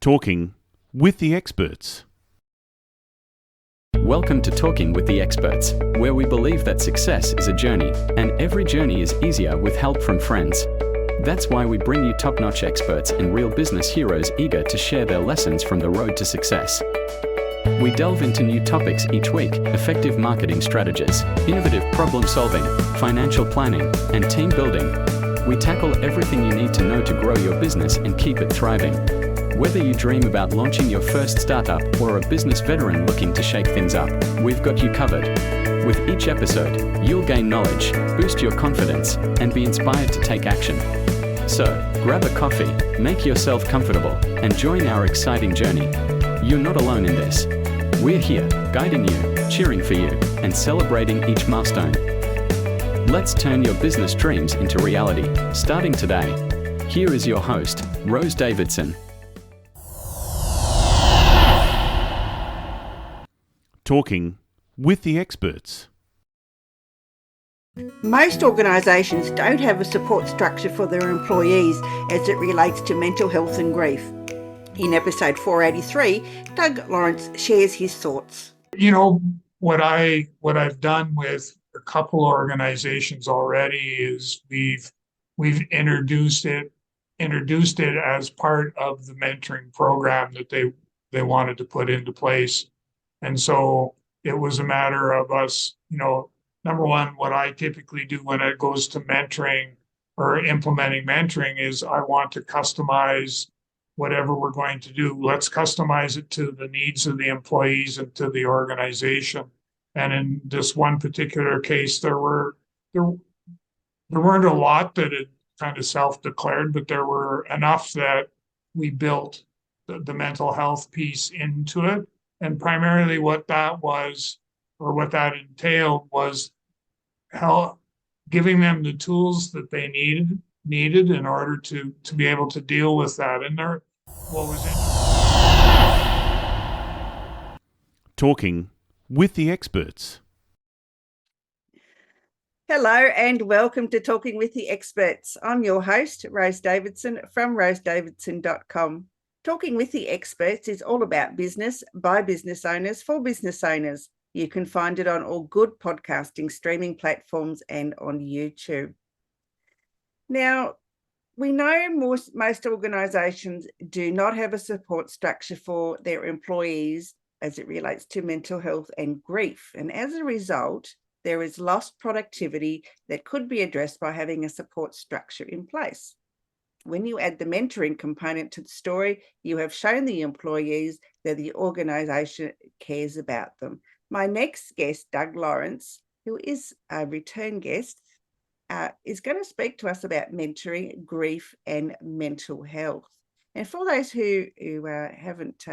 Talking with the Experts. Welcome to Talking with the Experts, where we believe that success is a journey, and every journey is easier with help from friends. That's why we bring you top-notch experts and real business heroes eager to share their lessons from the road to success. We delve into new topics each week: effective marketing strategies, innovative problem-solving, financial planning, and team building. We tackle everything you need to know to grow your business and keep it thriving. Whether you dream about launching your first startup or are a business veteran looking to shake things up, we've got you covered. With each episode, you'll gain knowledge, boost your confidence, and be inspired to take action. So, grab a coffee, make yourself comfortable, and join our exciting journey. You're not alone in this. We're here, guiding you, cheering for you, and celebrating each milestone. Let's turn your business dreams into reality, starting today. Here is your host, Rose Davidson. Talking with the Experts. Most organisations don't have a support structure for their employees as it relates to mental health and grief. In episode 483, Doug Lawrence shares his thoughts. You know, what I've done with a couple organizations already is we've introduced it as part of the mentoring program that they wanted to put into place. And so it was a matter of us, number one, what I typically do when it goes to mentoring or implementing mentoring is I want to customize whatever we're going to do. Let's customize it to the needs of the employees and to the organization. And in this one particular case, there weren't a lot that had kind of self-declared, but there were enough that we built the mental health piece into it. And primarily what that was, or what that entailed, was giving them the tools that they needed in order to be able to deal with that. And what was it? Talking with the Experts. Hello and welcome to Talking with the Experts. I'm your host, Rose Davidson from rosedavidson.com. Talking with the Experts is all about business by business owners for business owners. You can find it on all good podcasting streaming platforms and on YouTube. Now, we know most organisations do not have a support structure for their employees as it relates to mental health and grief. And as a result, there is lost productivity that could be addressed by having a support structure in place. When you add the mentoring component to the story, you have shown the employees that the organisation cares about them. My next guest, Doug Lawrence, who is a return guest, is going to speak to us about mentoring, grief and mental health. And for those who haven't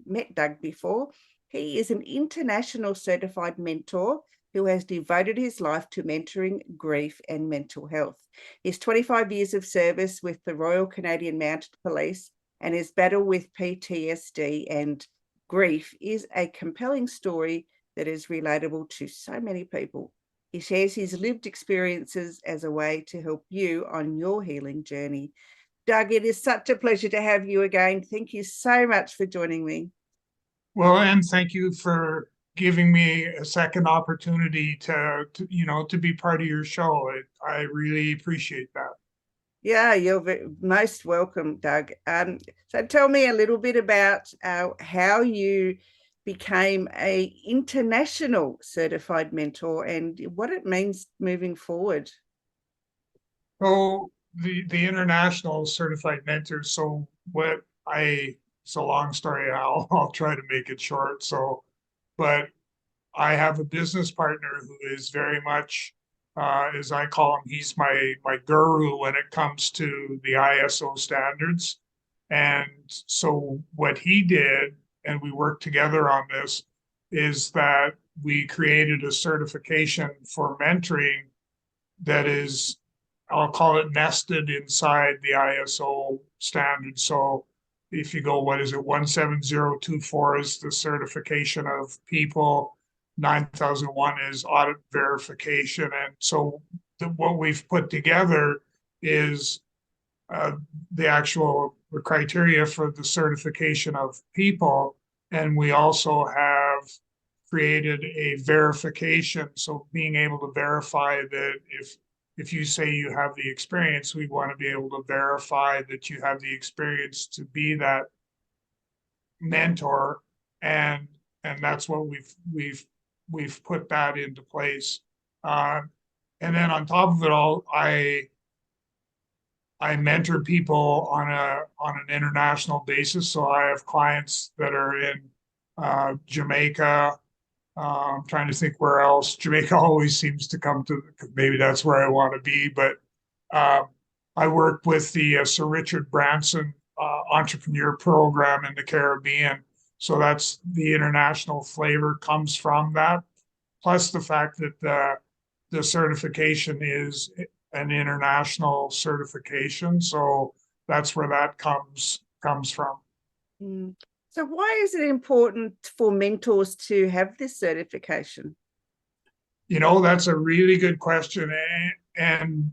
met Doug before, he is an international certified mentor who has devoted his life to mentoring, grief and mental health. His 25 years of service with the Royal Canadian Mounted Police and his battle with PTSD and grief is a compelling story that is relatable to so many people. He shares his lived experiences as a way to help you on your healing journey. Doug, it is such a pleasure to have you again. Thank you so much for joining me. Well, and thank you for giving me a second opportunity to be part of your show. I really appreciate that. Yeah, you're most welcome, Doug. So tell me a little bit about how you became an international certified mentor and what it means moving forward. So the international certified mentor. So it's a long story. I'll try to make it short. But I have a business partner who is very much, as I call him, he's my guru when it comes to the ISO standards. And so what he did, and we worked together on this, is that we created a certification for mentoring that is, I'll call it, nested inside the ISO standards. So if you go, 17024 is the certification of people, 9001 is audit verification. And so what we've put together is the actual the criteria for the certification of people. And we also have created a verification. So being able to verify that if you say you have the experience, we want to be able to verify that you have the experience to be that mentor, and that's what we've put that into place. And then on top of it all, I mentor people on an international basis. So I have clients that are in Jamaica. I'm trying to think where else. Jamaica always seems to come to, maybe that's where I want to be. But I work with the Sir Richard Branson Entrepreneur Program in the Caribbean. So that's the international flavor comes from that. Plus the fact that the certification is an international certification. So that's where that comes from. Mm. So why is it important for mentors to have this certification? That's a really good question. And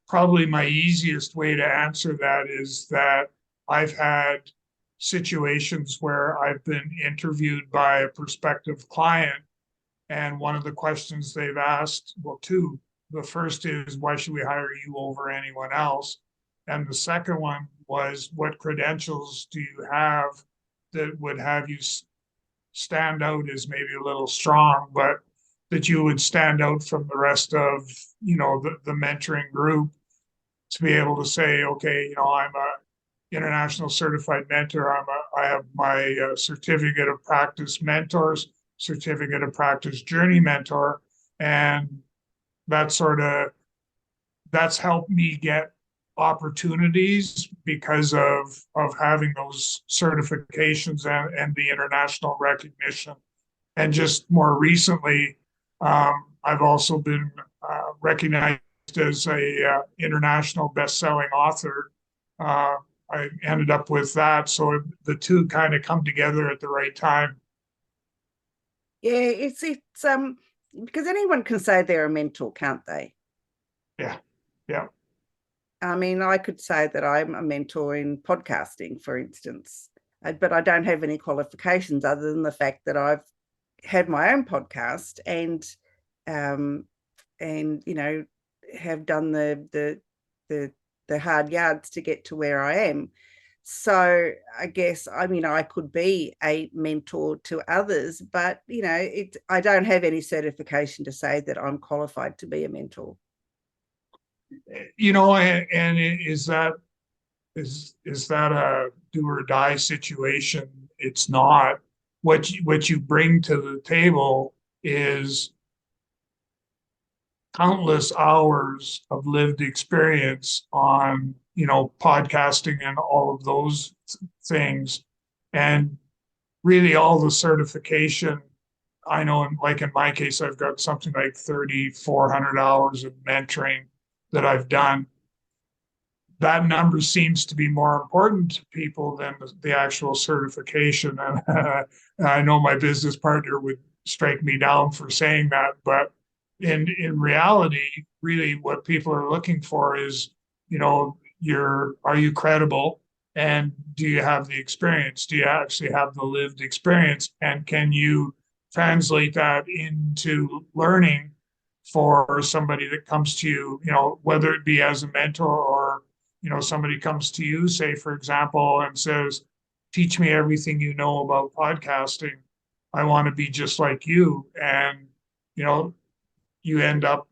probably my easiest way to answer that is that I've had situations where I've been interviewed by a prospective client, and one of the questions they've asked, well, two. The first is, why should we hire you over anyone else? And the second one was, what credentials do you have that would have you stand out as maybe a little strong, but that you would stand out from the rest of, the mentoring group, to be able to say, okay, I'm a international certified mentor. I have my certificate of practice mentors, certificate of practice journey mentor, and that's helped me get opportunities because of having those certifications and the international recognition. And just more recently, I've also been recognized as a international best-selling author. I ended up with that, so the two kind of come together at the right time. Yeah, it's because anyone can say they're a mentor, can't they? Yeah. I mean, I could say that I'm a mentor in podcasting, for instance, but I don't have any qualifications other than the fact that I've had my own podcast and have done the hard yards to get to where I am. So I guess, I could be a mentor to others, but I don't have any certification to say that I'm qualified to be a mentor. And is that a do or die situation? It's not. What you bring to the table is countless hours of lived experience on, podcasting and all of those things. And really all the certification, I know, like in my case, I've got something like 3,400 hours of mentoring that I've done. That number seems to be more important to people than the actual certification. And I know my business partner would strike me down for saying that, but in reality, really what people are looking for is, are you credible? And do you have the experience? Do you actually have the lived experience? And can you translate that into learning for somebody that comes to you, whether it be as a mentor or, somebody comes to you, say, for example, and says, teach me everything you know about podcasting. I want to be just like you. And, you end up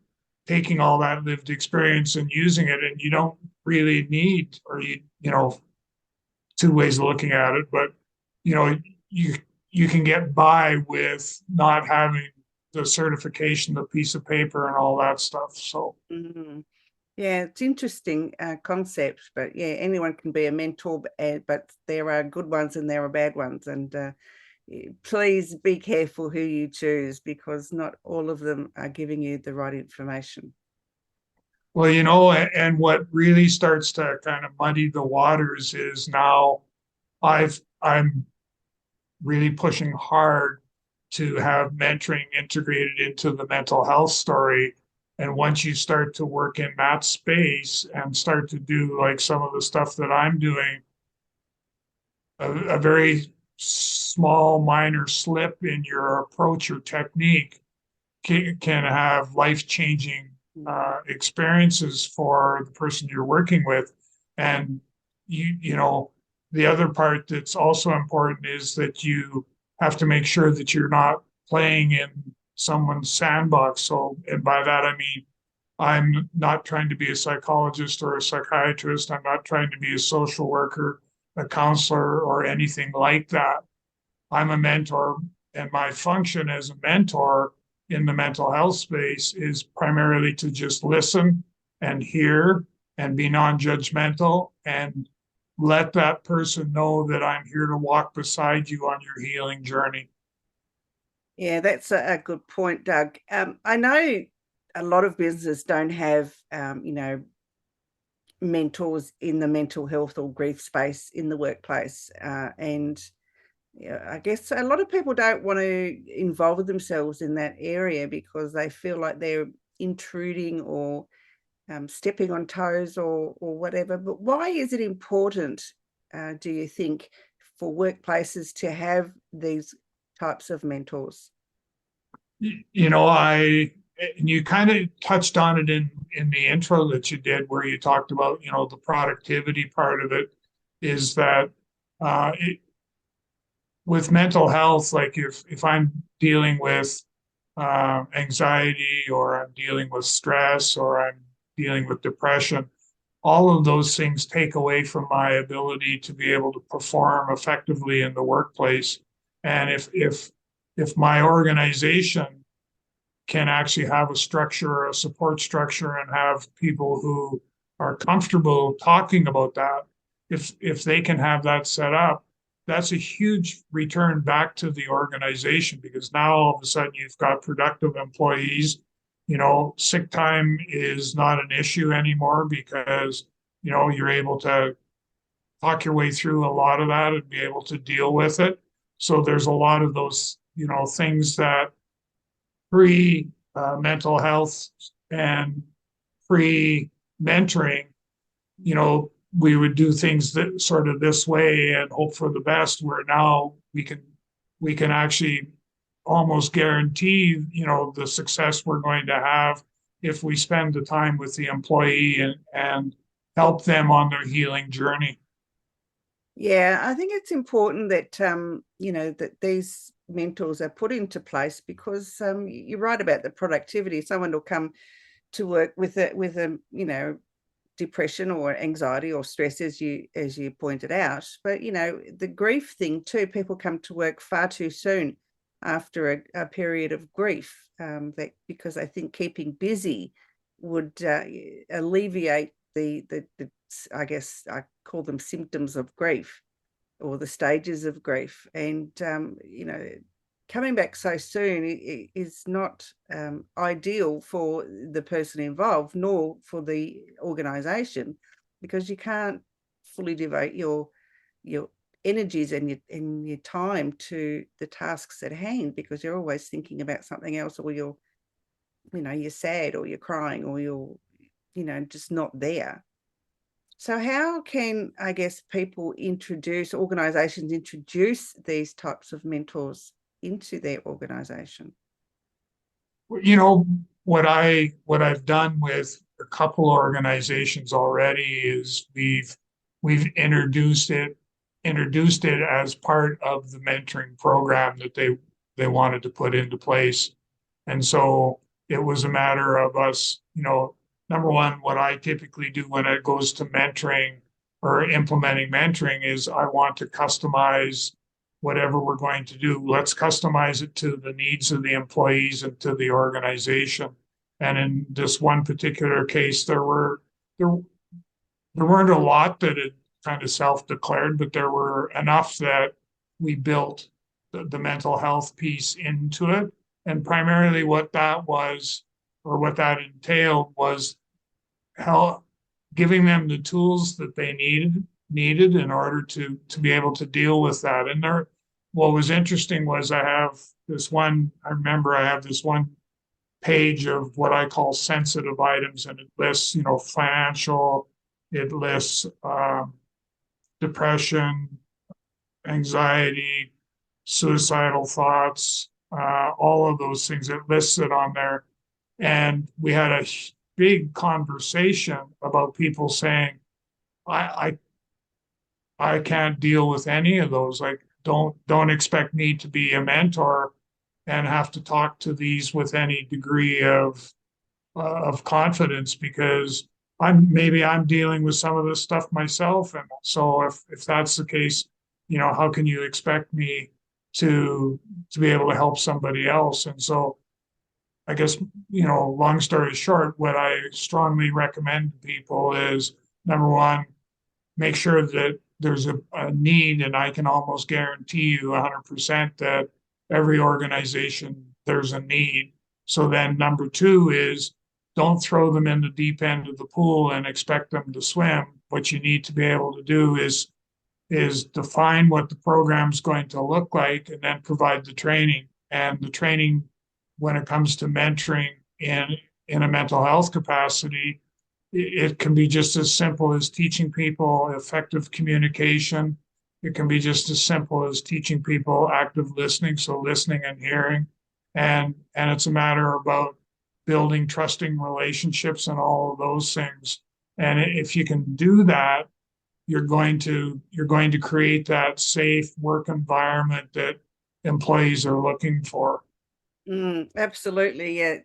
taking all that lived experience and using it, and you don't really need, or two ways of looking at it, but you can get by with not having the certification, the piece of paper, and all that stuff. So yeah, it's interesting concept, but yeah, anyone can be a mentor, but there are good ones and there are bad ones, and please be careful who you choose, because not all of them are giving you the right information. Well, and what really starts to kind of muddy the waters is now I'm really pushing hard to have mentoring integrated into the mental health story. And once you start to work in that space and start to do like some of the stuff that I'm doing, a very small minor slip in your approach or technique can have life-changing experiences for the person you're working with. And the other part that's also important is that you have to make sure that you're not playing in someone's sandbox. So, and by that I mean, I'm not trying to be a psychologist or a psychiatrist. I'm not trying to be a social worker, a counselor, or anything like that. I'm a mentor, and my function as a mentor in the mental health space is primarily to just listen and hear and be non-judgmental and let that person know that I'm here to walk beside you on your healing journey. Yeah, that's a good point, Doug. I know a lot of businesses don't have, mentors in the mental health or grief space in the workplace. And I guess a lot of people don't want to involve themselves in that area because they feel like they're intruding or stepping on toes or whatever. But why is it important, do you think, for workplaces to have these types of mentors? And you kind of touched on it in the intro that you did, where you talked about, the productivity part of it is that with mental health, like if I'm dealing with anxiety, or I'm dealing with stress, or I'm dealing with depression, all of those things take away from my ability to be able to perform effectively in the workplace. And if my organization can actually have a structure, a support structure, and have people who are comfortable talking about that, if they can have that set up, that's a huge return back to the organization, because now all of a sudden you've got productive employees. Sick time is not an issue anymore because, you're able to talk your way through a lot of that and be able to deal with it. So there's a lot of those, things that pre-mental health and pre-mentoring, we would do things that sort of this way and hope for the best, where now we can actually almost guarantee, the success we're going to have if we spend the time with the employee and help them on their healing journey. Yeah, I think it's important that, that these mentors are put into place because you're right about the productivity. Someone will come to work with a depression or anxiety or stress, as you pointed out. But, the grief thing too, people come to work far too soon after a period of grief, because I think keeping busy would alleviate the I guess I call them symptoms of grief or the stages of grief. And, coming back so soon is not ideal for the person involved, nor for the organization, because you can't fully devote your energies and your time to the tasks at hand, because you're always thinking about something else, or you're sad, or you're crying, or you're just not there. So how can, I guess, organizations introduce these types of mentors into their organization? What I've done with a couple organizations already is we've introduced it as part of the mentoring program that they wanted to put into place. And so it was a matter of us, number one, what I typically do when it goes to mentoring or implementing mentoring is I want to customize whatever we're going to do. Let's customize it to the needs of the employees and to the organization. And in this one particular case, there weren't a lot that had kind of self-declared, but there were enough that we built the mental health piece into it. And primarily what that was, or what that entailed, was giving them the tools that they needed in order to be able to deal with that. And what was interesting was I have this one page of what I call sensitive items, and it lists, financial, it lists depression, anxiety, suicidal thoughts, all of those things. It lists it on there. And we had a big conversation about people saying, I I can't deal with any of those. Like, don't expect me to be a mentor and have to talk to these with any degree of confidence, because I'm dealing with some of this stuff myself. And so if that's the case, how can you expect me to be able to help somebody else? And so I guess, long story short, what I strongly recommend to people is, number one, make sure that there's a need, and I can almost guarantee you 100% that every organization there's a need. So then number two is, don't throw them in the deep end of the pool and expect them to swim. What you need to be able to do is define what the program's going to look like, and then provide the training. And the training, when it comes to mentoring in a mental health capacity, it can be just as simple as teaching people effective communication. It can be just as simple as teaching people active listening, so listening and hearing. And it's a matter about building trusting relationships and all of those things. And if you can do that, you're going to create that safe work environment that employees are looking for. Absolutely, yeah.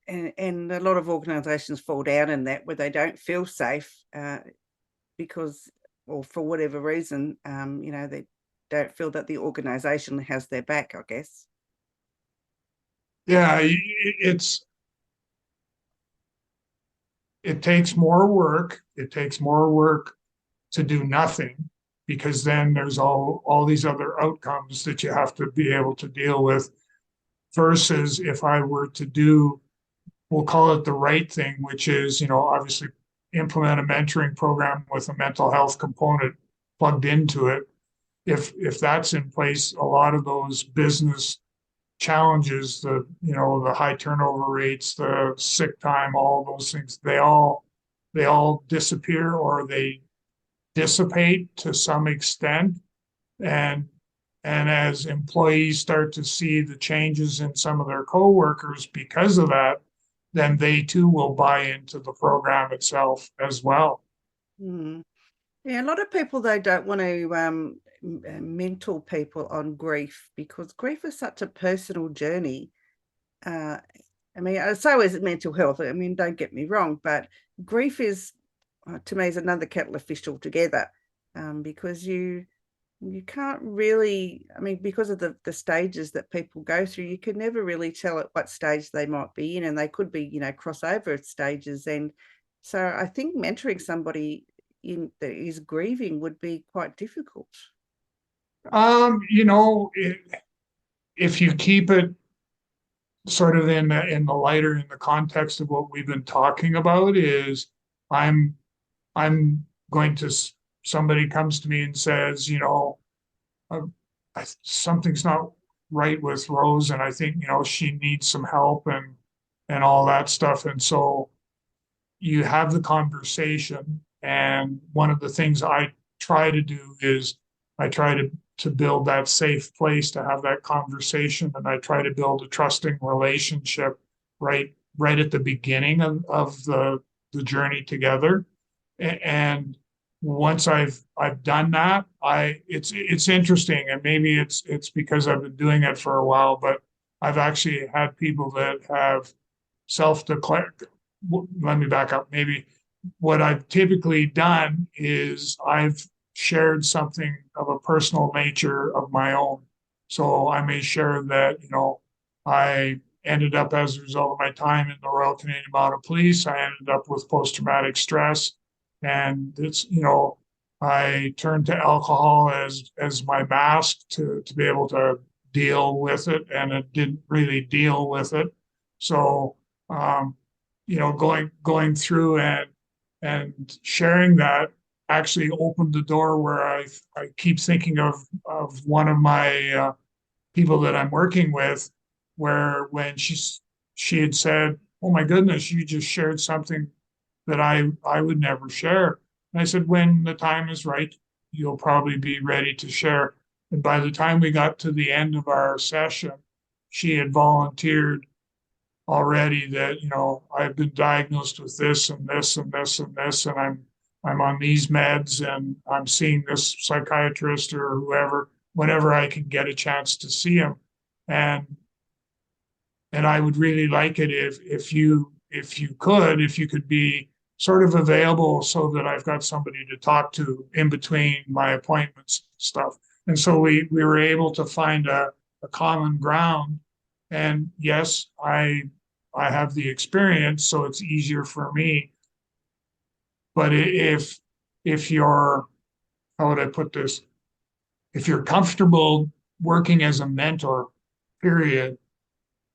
And a lot of organisations fall down in that, where they don't feel safe because, or for whatever reason, they don't feel that the organisation has their back, I guess. Yeah, it takes more work. It takes more work to do nothing, because then there's all these other outcomes that you have to be able to deal with, versus if I were to do, we'll call it the right thing, which is, obviously implement a mentoring program with a mental health component plugged into it. If that's in place, a lot of those business challenges, the high turnover rates, the sick time, all those things, they all disappear, or they dissipate to some extent. And as employees start to see the changes in some of their coworkers because of that, then they too will buy into the program itself as well. Mm. Yeah, a lot of people, they don't want to mentor people on grief, because grief is such a personal journey. So is mental health. Don't get me wrong, but grief is, to me, is another kettle of fish altogether, because you can't really, because of the stages that people go through, you can never really tell at what stage they might be in, and they could be, crossover stages. And so I think mentoring somebody that is grieving would be quite difficult. If you keep it sort of in the context of what we've been talking about, is I'm going to, somebody comes to me and says, something's not right with Rose, and I think, she needs some help and all that stuff. And so you have the conversation. And one of the things I try to do is I try to build that safe place to have that conversation, and I try to build a trusting relationship right at the beginning of the journey together. And once I've done that, it's interesting, and maybe it's because I've been doing it for a while, but I've actually had people that have self-declared. Let me back up. Maybe what I've typically done is I've shared something of a personal nature of my own. So I may share that, I ended up, as a result of my time in the Royal Canadian Mounted Police, I ended up with post-traumatic stress. And it's, I turned to alcohol as my mask to be able to deal with it, and it didn't really deal with it. So, going through and sharing that actually opened the door where I keep thinking of one of my people that I'm working with, where when she had said, "Oh my goodness, you just shared something that I would never share." And I said, "When the time is right, you'll probably be ready to share. And by the time we got to the end of our session, she had volunteered already that, I've been diagnosed with this and this and this and this, and I'm on these meds, and I'm seeing this psychiatrist or whoever whenever I can get a chance to see him. And I would really like it if you could be sort of available so that I've got somebody to talk to in between my appointments and stuff. And so we were able to find a common ground. And yes, I have the experience, so it's easier for me. But if you're, how would I put this? If you're comfortable working as a mentor, period,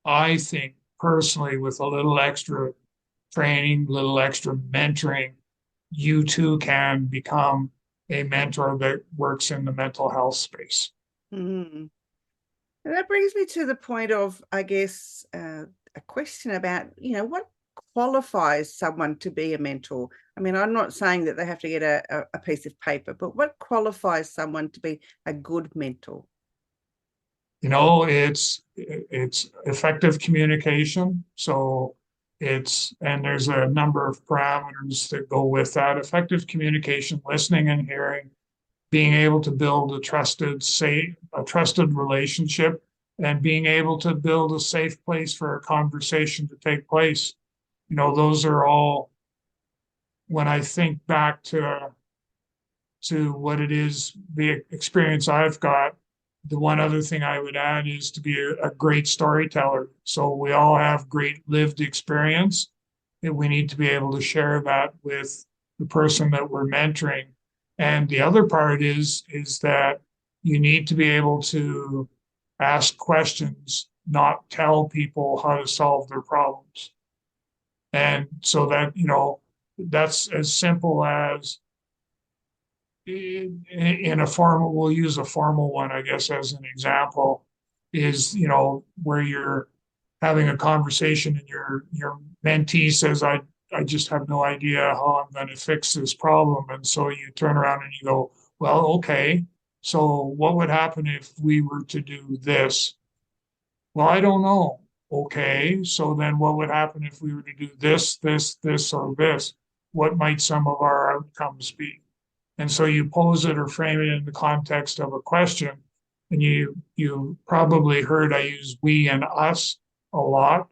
I think personally with a little extra training, a little extra mentoring, you too can become a mentor that works in the mental health space. Mm. And that brings me to the point of, I guess, a question about, what qualifies someone to be a mentor? I mean, I'm not saying that they have to get a piece of paper, but what qualifies someone to be a good mentor? It's effective communication. So and there's a number of parameters that go with that. Effective communication, listening and hearing, being able to build a trusted relationship, and being able to build a safe place for a conversation to take place. Those are all, when I think back to what it is, the experience I've got, the one other thing I would add is to be a great storyteller. So we all have great lived experience, and we need to be able to share that with the person that we're mentoring. And the other part is that you need to be able to ask questions, not tell people how to solve their problems. And so that, that's as simple as in a formal, we'll use a formal one, I guess, as an example, is, where you're having a conversation and your mentee says, I just have no idea how I'm going to fix this problem. And so you turn around and you go, well, okay, so what would happen if we were to do this? Well, I don't know. Okay, so then what would happen if we were to do this, this, this, or this? What might some of our outcomes be? And so you pose it or frame it in the context of a question. And you probably heard I use we and us a lot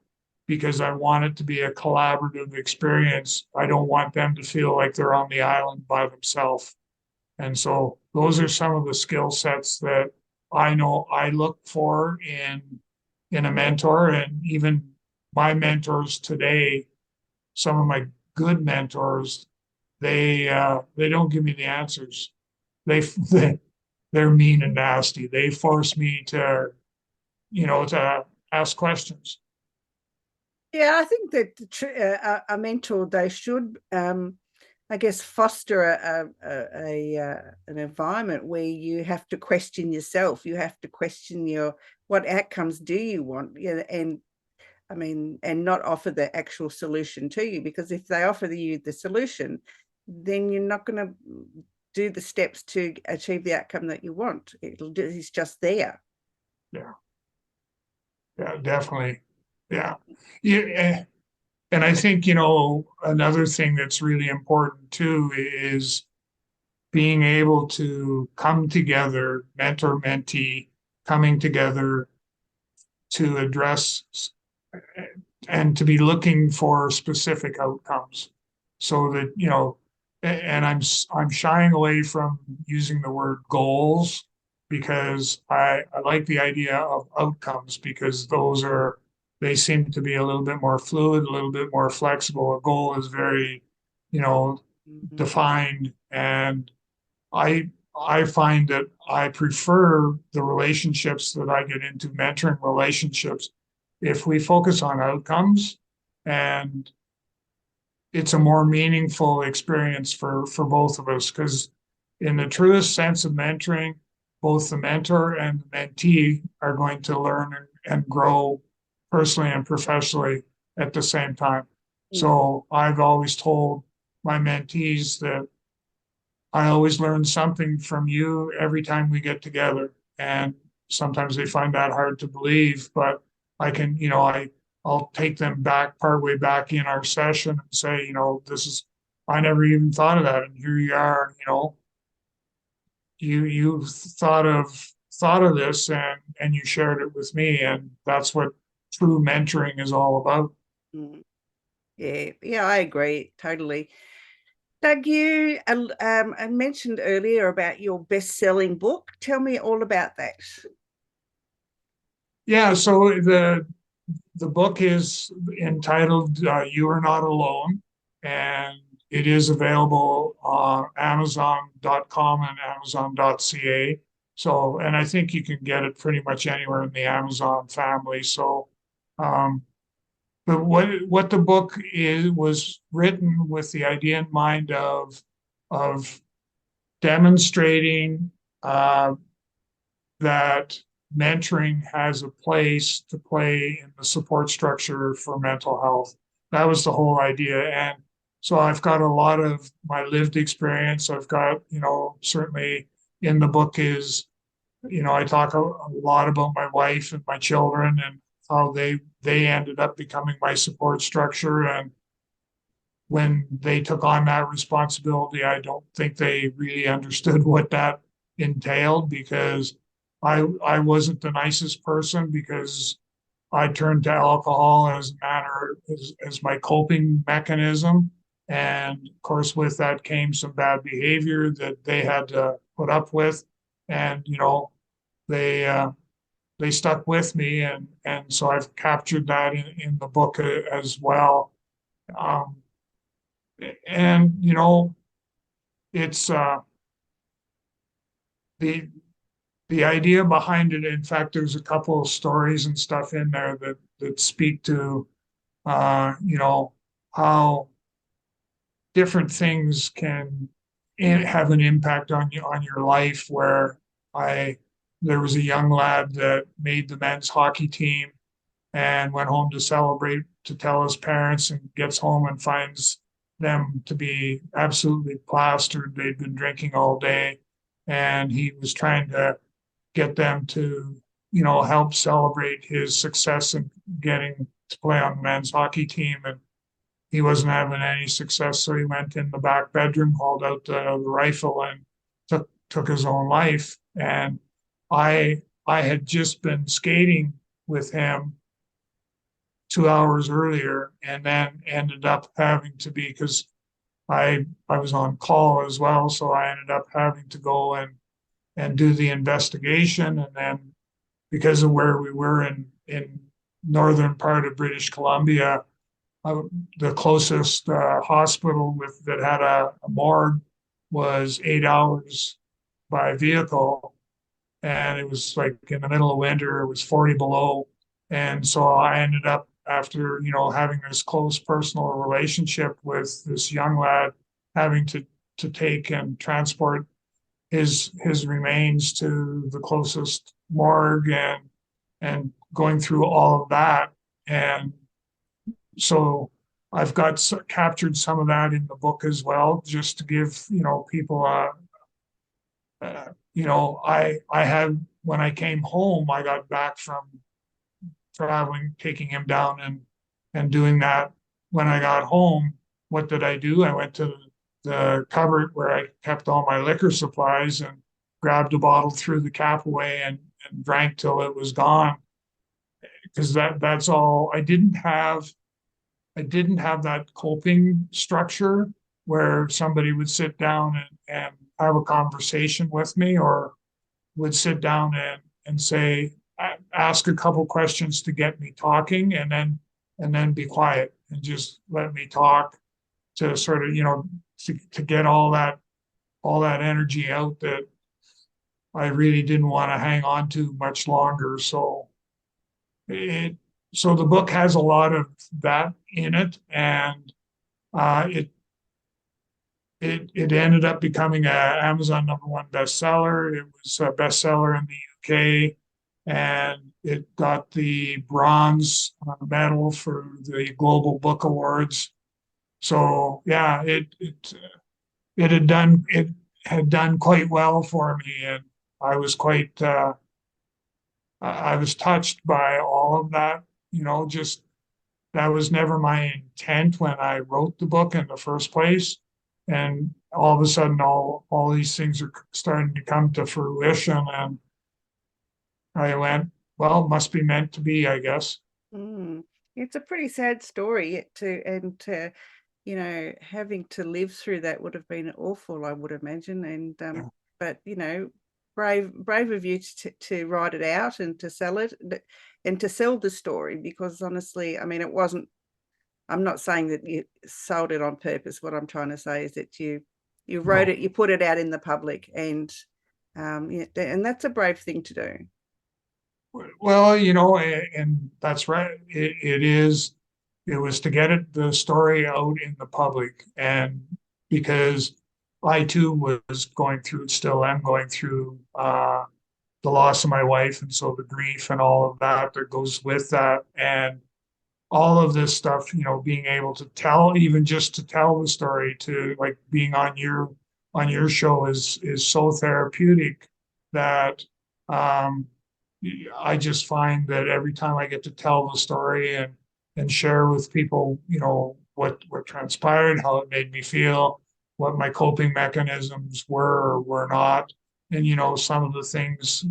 because I want it to be a collaborative experience. I don't want them to feel like they're on the island by themselves. And so those are some of the skill sets that I know I look for in a mentor. And even my mentors today, some of my good mentors, they don't give me the answers. They're mean and nasty. They force me to ask questions. Yeah, I think that a mentor, they should, I guess, foster an environment where you have to question yourself. You have to question what outcomes do you want, and I mean, and not offer the actual solution to you, because if they offer you the solution, then you're not going to do the steps to achieve the outcome that you want. It's just there. Yeah, definitely. Yeah. And I think, another thing that's really important too is being able to come together, mentor, mentee, coming together to address and to be looking for specific outcomes, so that, and I'm shying away from using the word goals, because I like the idea of outcomes, because they seem to be a little bit more fluid, a little bit more flexible. A goal is very, defined. And I find that I prefer the relationships that I get into, mentoring relationships, if we focus on outcomes, and it's a more meaningful experience for both of us. Because in the truest sense of mentoring, both the mentor and the mentee are going to learn and grow personally and professionally at the same time. So I've always told my mentees that I always learn something from you every time we get together. And sometimes they find that hard to believe, but I can, I'll take them back partway back in our session and say, I never even thought of that. And here you are, you thought of this and you shared it with me. And that's what true mentoring is all about. Mm. Yeah, I agree totally. Doug, you mentioned earlier about your best-selling book. Tell me all about that. Yeah, so the book is entitled You Are Not Alone, and it is available on Amazon.com and Amazon.ca. So, and I think you can get it pretty much anywhere in the Amazon family. So, but what the book is was written with the idea in mind of demonstrating that mentoring has a place to play in the support structure for mental health. That was the whole idea. And so I've got a lot of my lived experience. I've got, certainly in the book is, I talk a lot about my wife and my children and how they ended up becoming my support structure. And when they took on that responsibility, I don't think they really understood what that entailed because I wasn't the nicest person because I turned to alcohol as my coping mechanism. And of course, with that came some bad behavior that they had to put up with. And, they stuck with me. And so I've captured that in the book as well. Um, and, it's the the idea behind it. In fact, there's a couple of stories and stuff in there that speak to how different things can have an impact on your life. Where there was a young lad that made the men's hockey team and went home to celebrate to tell his parents, and gets home and finds them to be absolutely plastered. They'd been drinking all day, and he was trying to get them to, help celebrate his success in getting to play on the men's hockey team. And he wasn't having any success. So he went in the back bedroom, hauled out the rifle and took his own life. And I had just been skating with him 2 hours earlier, and then ended up having to be, because I was on call as well. So I ended up having to go and do the investigation. And then because of where we were in northern part of British Columbia, the closest hospital that had a morgue was 8 hours by vehicle. And it was like in the middle of winter, it was 40 below. And so I ended up, after, having this close personal relationship with this young lad, having to take and transport his remains to the closest morgue and going through all of that. And so I've got captured some of that in the book as well, just to give, people I had, when I came home, I got back from traveling, taking him down and doing that. When I got home, what did I do? I went to the cupboard where I kept all my liquor supplies and grabbed a bottle, threw the cap away, and drank till it was gone. Because that's all. I didn't have that coping structure where somebody would sit down and have a conversation with me, or would sit down and say, ask a couple questions to get me talking, and then be quiet and just let me talk, to sort of, to get all that energy out that I really didn't want to hang on to much longer. So the book has a lot of that in it, and it ended up becoming a Amazon #1 bestseller. It was a bestseller in the UK, and it got the bronze medal for the Global Book Awards. So yeah, it had done it. had done quite well for me, and I was quite I was touched by all of that. Just that was never my intent when I wrote the book in the first place. And all of a sudden, all these things are starting to come to fruition, and I went, well, must be meant to be, I guess. It's a pretty sad story to having to live through that would have been awful, I would imagine. And but brave of you to write it out and to sell it and to sell the story, because honestly, I mean, it wasn't. I'm not saying that you sold it on purpose. What I'm trying to say is that you wrote it, you put it out in the public, and that's a brave thing to do. Well, and that's right. It was to get the story out in the public, and because I too was still am going through the loss of my wife, and so the grief and all of that goes with that, and all of this stuff, being able to tell, even just to tell the story, to like being on your show is so therapeutic that I just find that every time I get to tell the story and share with people, what transpired, how it made me feel, what my coping mechanisms were or were not, and some of the things,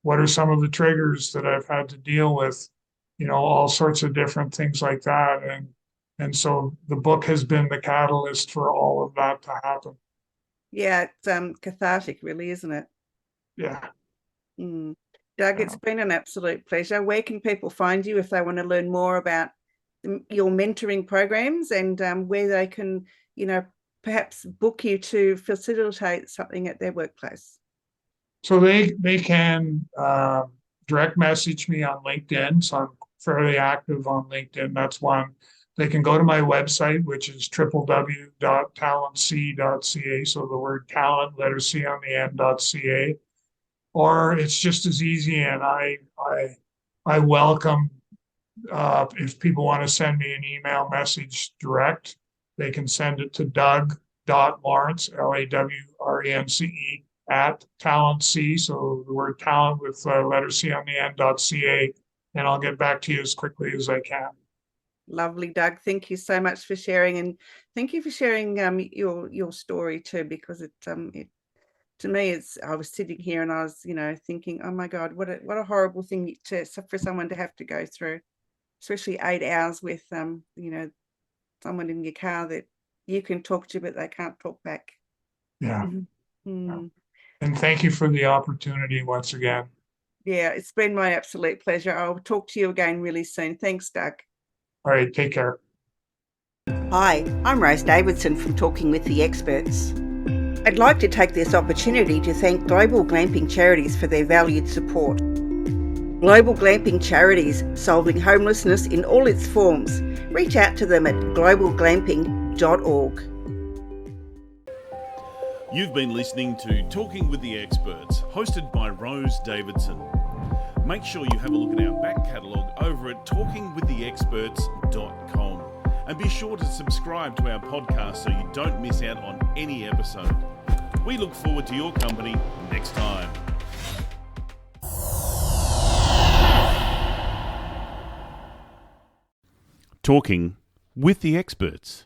what are some of the triggers that I've had to deal with, all sorts of different things like that, and so the book has been the catalyst for all of that to happen. Yeah, it's cathartic, really, isn't it? Yeah. Doug, it's been an absolute pleasure. Where can people find you if they want to learn more about your mentoring programs, and where they can, perhaps book you to facilitate something at their workplace? So they can direct message me on LinkedIn. So I'm fairly active on LinkedIn. That's one. They can go to my website, which is www.talentc.ca. So the word talent, letter C on the end.ca. Or it's just as easy, and I welcome if people want to send me an email message direct, they can send it to Doug.Lawrence, LAWRENCE, at Talent C. So the word talent with letter C on the end.ca, and I'll get back to you as quickly as I can. Lovely, Doug. Thank you so much for sharing, and thank you for sharing your story too, because it to me, I was sitting here and I was, thinking, oh my God, what a horrible thing for someone to have to go through, especially 8 hours with, someone in your car that you can talk to, but they can't talk back. Yeah. And thank you for the opportunity once again. Yeah, it's been my absolute pleasure. I'll talk to you again really soon. Thanks, Doug. All right, take care. Hi, I'm Rose Davidson from Talking with the Experts. I'd like to take this opportunity to thank Global Glamping Charities for their valued support. Global Glamping Charities, solving homelessness in all its forms. Reach out to them at globalglamping.org. You've been listening to Talking with the Experts, hosted by Rose Davidson. Make sure you have a look at our back catalogue over at talkingwiththeexperts.com. And be sure to subscribe to our podcast so you don't miss out on any episode. We look forward to your company next time. Talking with the Experts.